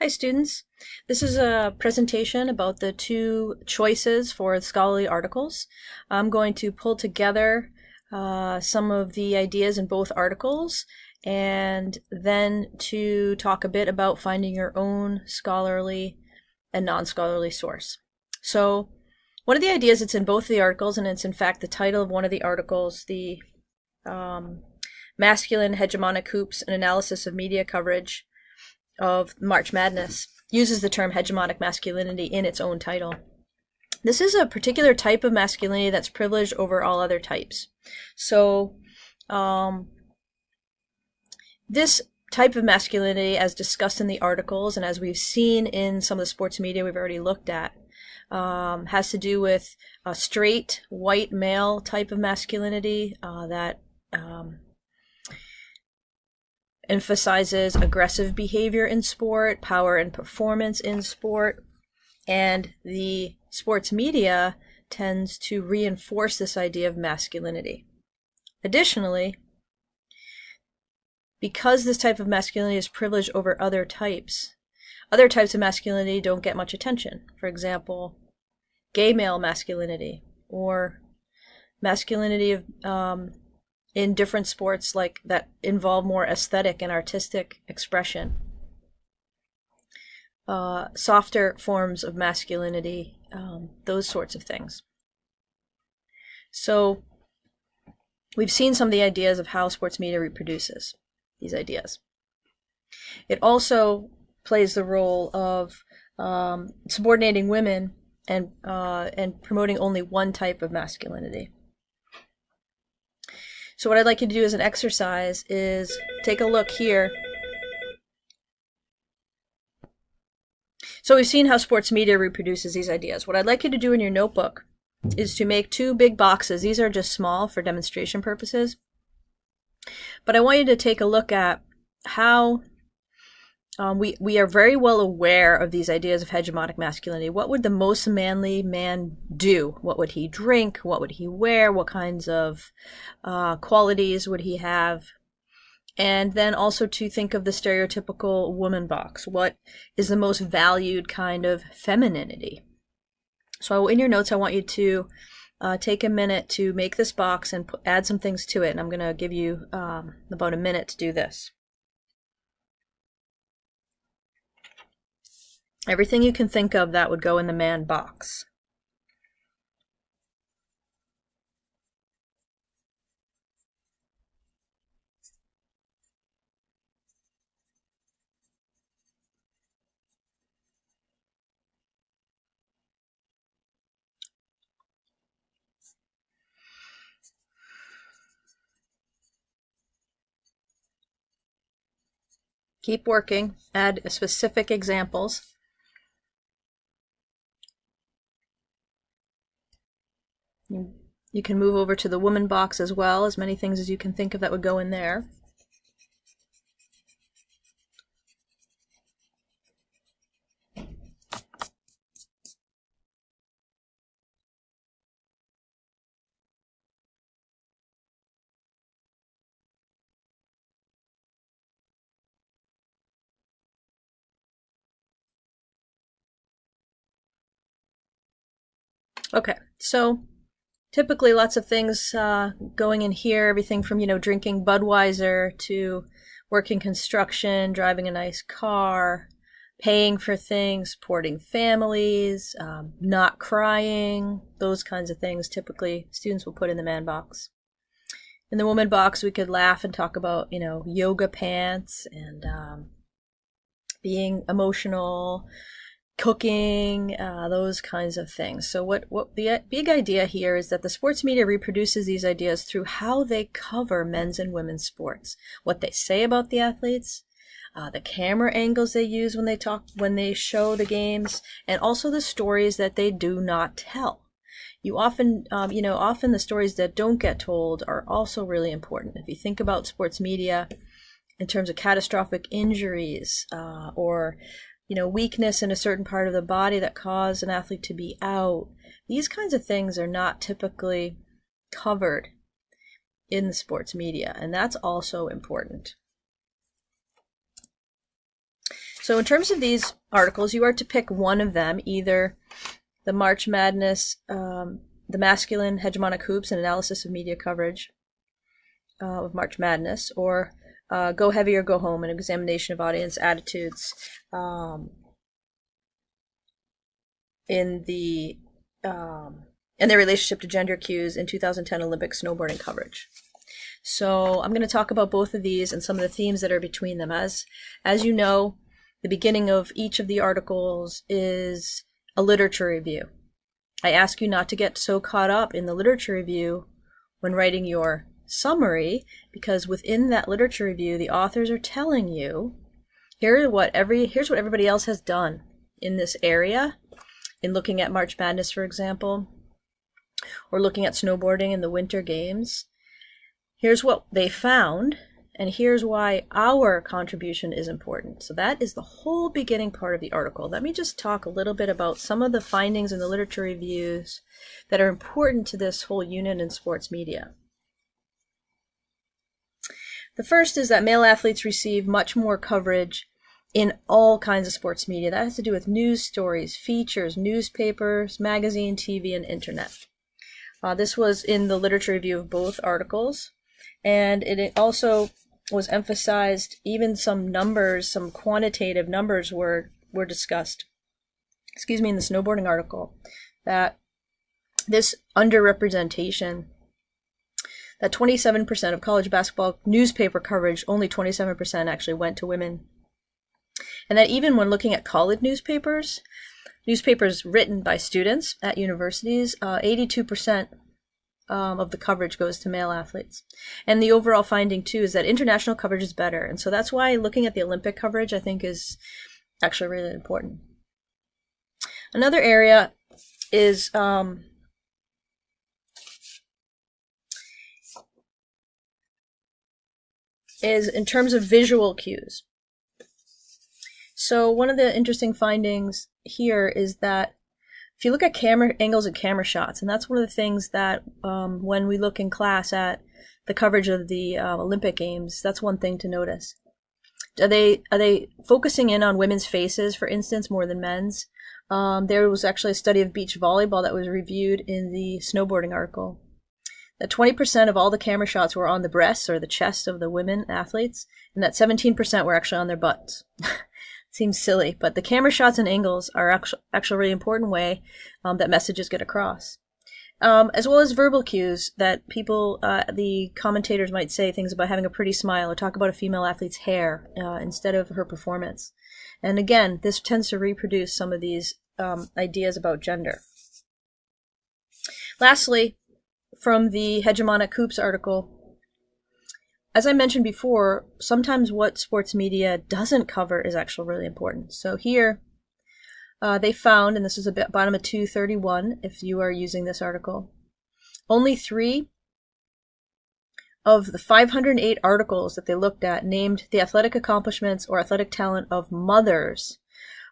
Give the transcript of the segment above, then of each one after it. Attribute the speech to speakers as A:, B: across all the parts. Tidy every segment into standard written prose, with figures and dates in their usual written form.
A: Hi, students. This is a presentation about the two choices for scholarly articles. I'm going to pull together some of the ideas in both articles and then to talk a bit about finding your own scholarly and non-scholarly source. So one of the ideas that's in both of the articles, and it's in fact the title of one of the articles, the Masculine Hegemonic Hoops, an Analysis of Media Coverage of March Madness, uses the term hegemonic masculinity in its own title. This is a particular type of masculinity that's privileged over all other types. So this type of masculinity, as discussed in the articles and as we've seen in some of the sports media we've already looked at, has to do with a straight white male type of masculinity that emphasizes aggressive behavior in sport, power and performance in sport, and the sports media tends to reinforce this idea of masculinity. Additionally, because this type of masculinity is privileged over other types of masculinity don't get much attention. For example, gay male masculinity or masculinity of in different sports like that involve more aesthetic and artistic expression. Softer forms of masculinity, those sorts of things. So we've seen some of the ideas of how sports media reproduces these ideas. It also plays the role of subordinating women and promoting only one type of masculinity. So what I'd like you to do as an exercise is take a look here. So we've seen how sports media reproduces these ideas. What I'd like you to do in your notebook is to make two big boxes. These are just small for demonstration purposes. But I want you to take a look at how we are very well aware of these ideas of hegemonic masculinity. What would the most manly man do? What would he drink? What would he wear? What kinds of qualities would he have? And then also to think of the stereotypical woman box. What is the most valued kind of femininity? So in your notes, I want you to take a minute to make this box and add some things to it. And I'm going to give you about a minute to do this. Everything you can think of that would go in the man box. Keep working. Add specific examples. You can move over to the woman box as well, as many things as you can think of that would go in there. Okay, so typically lots of things going in here, everything from, drinking Budweiser to working construction, driving a nice car, paying for things, supporting families, not crying, those kinds of things typically students will put in the man box. In the woman box, we could laugh and talk about, yoga pants and being emotional, cooking, those kinds of things. So what the big idea here is that the sports media reproduces these ideas through how they cover men's and women's sports, what they say about the athletes, the camera angles they use when they show the games, and also the stories that they do not tell. Often the stories that don't get told are also really important. If you think about sports media in terms of catastrophic injuries or weakness in a certain part of the body that cause an athlete to be out, these kinds of things are not typically covered in the sports media, and that's also important. So in terms of these articles, you are to pick one of them, either the March Madness, the masculine hegemonic hoops, an analysis of media coverage of March Madness, or Go Heavy or Go Home, an examination of audience attitudes in their relationship to gender cues in 2010 Olympic snowboarding coverage. So I'm going to talk about both of these and some of the themes that are between them. As you know, the beginning of each of the articles is a literature review. I ask you not to get so caught up in the literature review when writing your summary, because within that literature review, the authors are telling you, here's what everybody else has done in this area, in looking at March Madness, for example, or looking at snowboarding in the Winter Games. Here's what they found, and here's why our contribution is important. So that is the whole beginning part of the article. Let me just talk a little bit about some of the findings in the literature reviews that are important to this whole unit in sports media. The first is that male athletes receive much more coverage in all kinds of sports media. That has to do with news stories, features, newspapers, magazine, TV, and internet. This was in the literature review of both articles, and it also was emphasized. Even some numbers, some quantitative numbers were discussed, in the snowboarding article, that this underrepresentation, that 27% of college basketball newspaper coverage, only 27% actually went to women. And that even when looking at college newspapers written by students at universities, 82% of the coverage goes to male athletes. And the overall finding, too, is that international coverage is better. And so that's why looking at the Olympic coverage, I think, is actually really important. Another area is in terms of visual cues. So one of the interesting findings here is that if you look at camera angles and camera shots, and that's one of the things that when we look in class at the coverage of the Olympic Games, that's one thing to notice. Are they focusing in on women's faces, for instance, more than men's? There was actually a study of beach volleyball that was reviewed in the snowboarding article. That 20% of all the camera shots were on the breasts or the chest of the women athletes, and that 17% were actually on their butts. Seems silly, but the camera shots and angles are actually a really important way that messages get across. As well as verbal cues that people, the commentators might say things about having a pretty smile or talk about a female athlete's hair instead of her performance. And again, this tends to reproduce some of these ideas about gender. Lastly, from the Hegemonic Hoops article, as I mentioned before, sometimes what sports media doesn't cover is actually really important. So here, they found, and this is a bottom of 231 if you are using this article, only 3 of the 508 articles that they looked at named the athletic accomplishments or athletic talent of mothers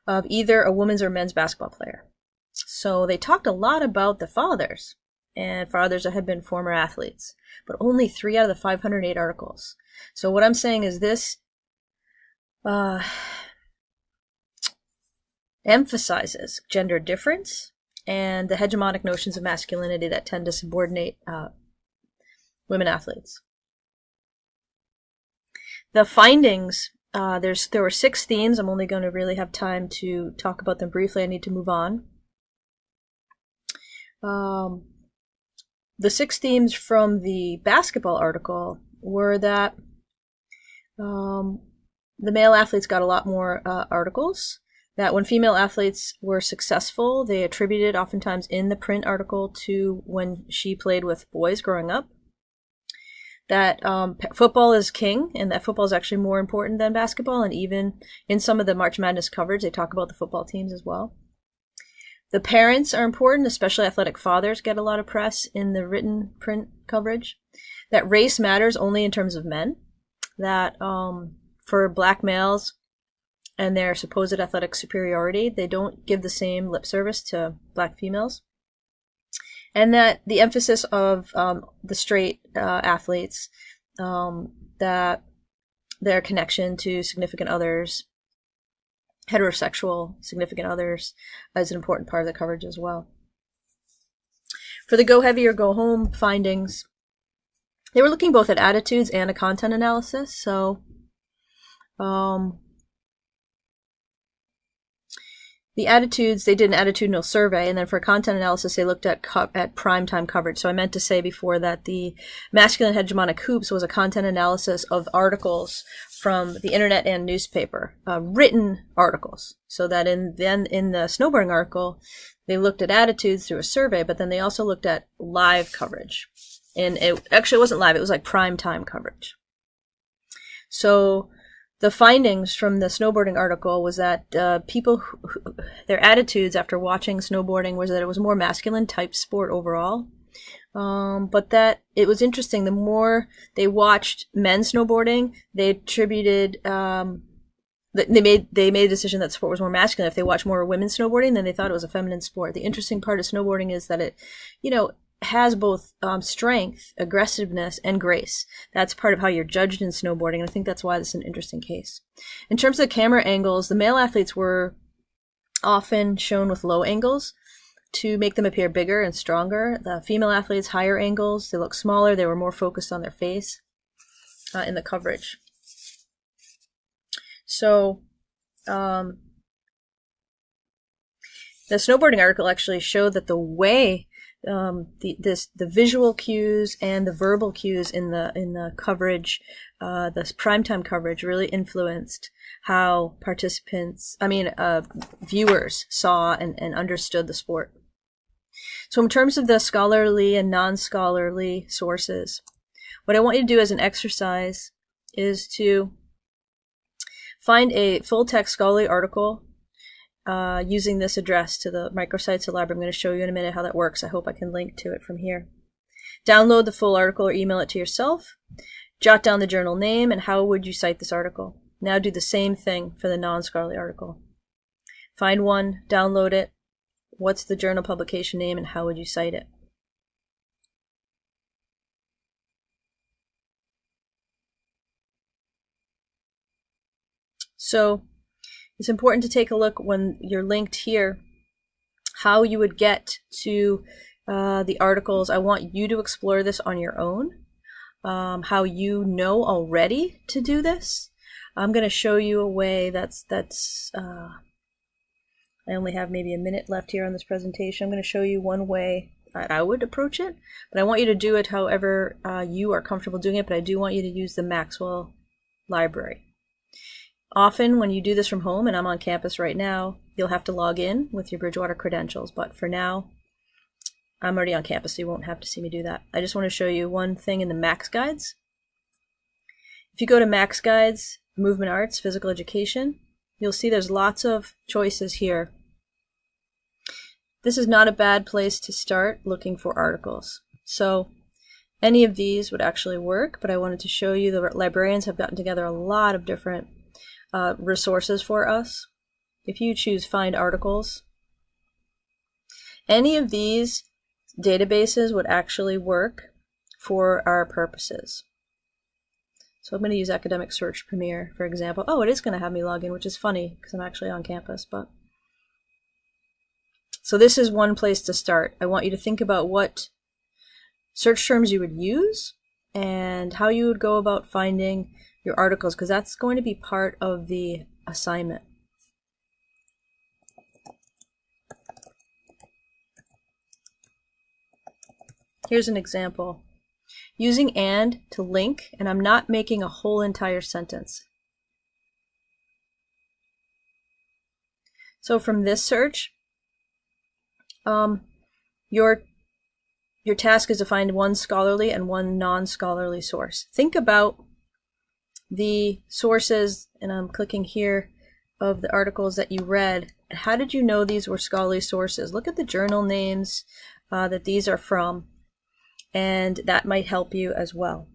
A: of either a women's or men's basketball player. So they talked a lot about the fathers, and fathers that had been former athletes, but only 3 out of the 508 articles. So what I'm saying is this emphasizes gender difference and the hegemonic notions of masculinity that tend to subordinate women athletes. The findings, there were 6 themes. I'm only going to really have time to talk about them briefly. I need to move on. The 6 themes from the basketball article were that the male athletes got a lot more articles, that when female athletes were successful, they attributed oftentimes in the print article to when she played with boys growing up, that football is king, and that football is actually more important than basketball, and even in some of the March Madness coverage, they talk about the football teams as well. The parents are important, especially athletic fathers get a lot of press in the written print coverage. That race matters only in terms of men. That for black males and their supposed athletic superiority, they don't give the same lip service to black females. And that the emphasis of the straight athletes, that their connection to significant others heterosexual significant others as an important part of the coverage as well. For the go heavy or go home findings, they were looking both at attitudes and a content analysis. So the attitudes, they did an attitudinal survey, and then for content analysis, they looked at primetime coverage. So I meant to say before that the Masculine Hegemonic Hoops was a content analysis of articles from the internet and newspaper, written articles. So that in the snowboarding article, they looked at attitudes through a survey, but then they also looked at live coverage. And it actually wasn't live, it was like primetime coverage. So the findings from the snowboarding article was that people, their attitudes after watching snowboarding was that it was a more masculine type sport overall. But that it was interesting, the more they watched men snowboarding, they attributed, they made a decision that sport was more masculine. If they watched more women snowboarding, then they thought it was a feminine sport. The interesting part of snowboarding is that it, has both strength, aggressiveness, and grace. That's part of how you're judged in snowboarding, and I think that's why this is an interesting case. In terms of camera angles, the male athletes were often shown with low angles to make them appear bigger and stronger. The female athletes, higher angles, they look smaller, they were more focused on their face in the coverage. So the snowboarding article actually showed that the way the visual cues and the verbal cues in the coverage, the primetime coverage, really influenced how viewers saw and understood the sport. So in terms of the scholarly and non-scholarly sources, what I want you to do as an exercise is to find a full-text scholarly article using this address to the microsites lab. I'm going to show you in a minute how that works. I hope I can link to it from here. Download the full article or email it to yourself. Jot down the journal name and how would you cite this article. Now do the same thing for the non-scholarly article. Find one, download it. What's the journal publication name and how would you cite it? So it's important to take a look when you're linked here, how you would get to the articles. I want you to explore this on your own, how you know already to do this. I'm going to show you a way I only have maybe a minute left here on this presentation. I'm going to show you one way I would approach it, but I want you to do it however you are comfortable doing it, but I do want you to use the Maxwell library. Often when you do this from home, and I'm on campus right now, you'll have to log in with your Bridgewater credentials, but for now, I'm already on campus, so you won't have to see me do that. I just want to show you one thing in the Max Guides. If you go to Max Guides, Movement Arts, Physical Education, you'll see there's lots of choices here. This is not a bad place to start looking for articles. So any of these would actually work, but I wanted to show you the librarians have gotten together a lot of different resources for us. If you choose Find Articles, any of these databases would actually work for our purposes. So I'm going to use Academic Search Premier, for example. Oh, it is going to have me log in, which is funny because I'm actually on campus. But so this is one place to start. I want you to think about what search terms you would use and how you would go about finding your articles, because that's going to be part of the assignment. Here's an example. Using and to link, and I'm not making a whole entire sentence. So from this search, your task is to find one scholarly and one non-scholarly source. Think about the sources, and I'm clicking here, of the articles that you read. How did you know these were scholarly sources? Look at the journal names that these are from, and that might help you as well.